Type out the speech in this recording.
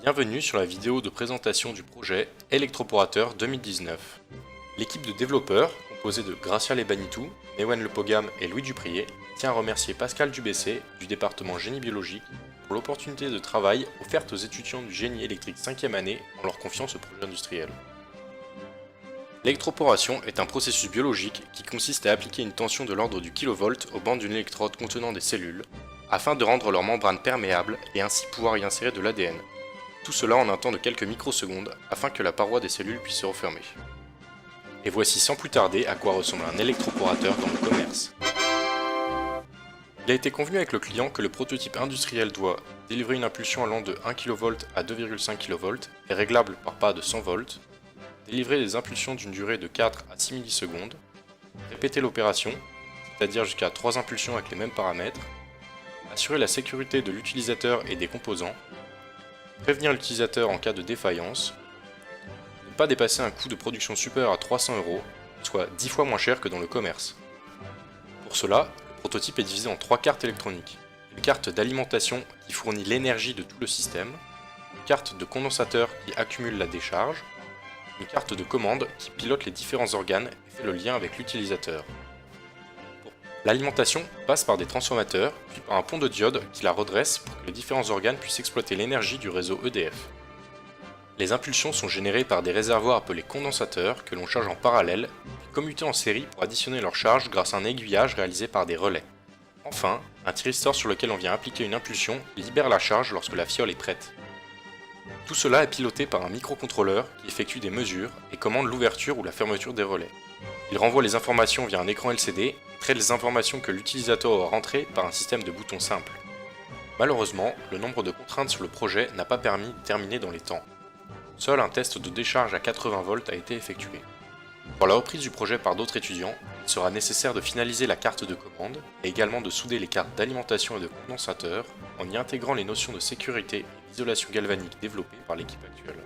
Bienvenue sur la vidéo de présentation du projet Électroporateur 2019. L'équipe de développeurs, composée de Gracia Lebanitou, Newen Lepogam et Louis Duprier, tient à remercier Pascal Dubessé du département génie biologique pour l'opportunité de travail offerte aux étudiants du génie électrique 5e année en leur confiant ce projet industriel. L'électroporation est un processus biologique qui consiste à appliquer une tension de l'ordre du kilovolt aux bandes d'une électrode contenant des cellules, afin de rendre leur membrane perméable et ainsi pouvoir y insérer de l'ADN. Tout cela en un temps de quelques microsecondes afin que la paroi des cellules puisse se refermer. Et voici sans plus tarder à quoi ressemble un électroporateur dans le commerce. Il a été convenu avec le client que le prototype industriel doit délivrer une impulsion allant de 1 kV à 2,5 kV et réglable par pas de 100 volts, délivrer des impulsions d'une durée de 4 à 6 millisecondes, répéter l'opération, c'est-à-dire jusqu'à 3 impulsions avec les mêmes paramètres, assurer la sécurité de l'utilisateur et des composants, prévenir l'utilisateur en cas de défaillance, ne pas dépasser un coût de production supérieur à 300 €, soit 10 fois moins cher que dans le commerce. Pour cela, le prototype est divisé en 3 cartes électroniques. Une carte d'alimentation qui fournit l'énergie de tout le système, une carte de condensateur qui accumule la décharge, une carte de commande qui pilote les différents organes et fait le lien avec l'utilisateur. L'alimentation passe par des transformateurs, puis par un pont de diode qui la redresse pour que les différents organes puissent exploiter l'énergie du réseau EDF. Les impulsions sont générées par des réservoirs appelés condensateurs que l'on charge en parallèle, puis commutés en série pour additionner leur charge grâce à un aiguillage réalisé par des relais. Enfin, un thyristor sur lequel on vient appliquer une impulsion libère la charge lorsque la fiole est prête. Tout cela est piloté par un microcontrôleur qui effectue des mesures et commande l'ouverture ou la fermeture des relais. Il renvoie les informations via un écran LCD et traite les informations que l'utilisateur aura rentrées par un système de boutons simples. Malheureusement, le nombre de contraintes sur le projet n'a pas permis de terminer dans les temps. Seul un test de décharge à 80 volts a été effectué. Pour la reprise du projet par d'autres étudiants, il sera nécessaire de finaliser la carte de commande et également de souder les cartes d'alimentation et de condensateur en y intégrant les notions de sécurité et d'isolation galvanique développées par l'équipe actuelle.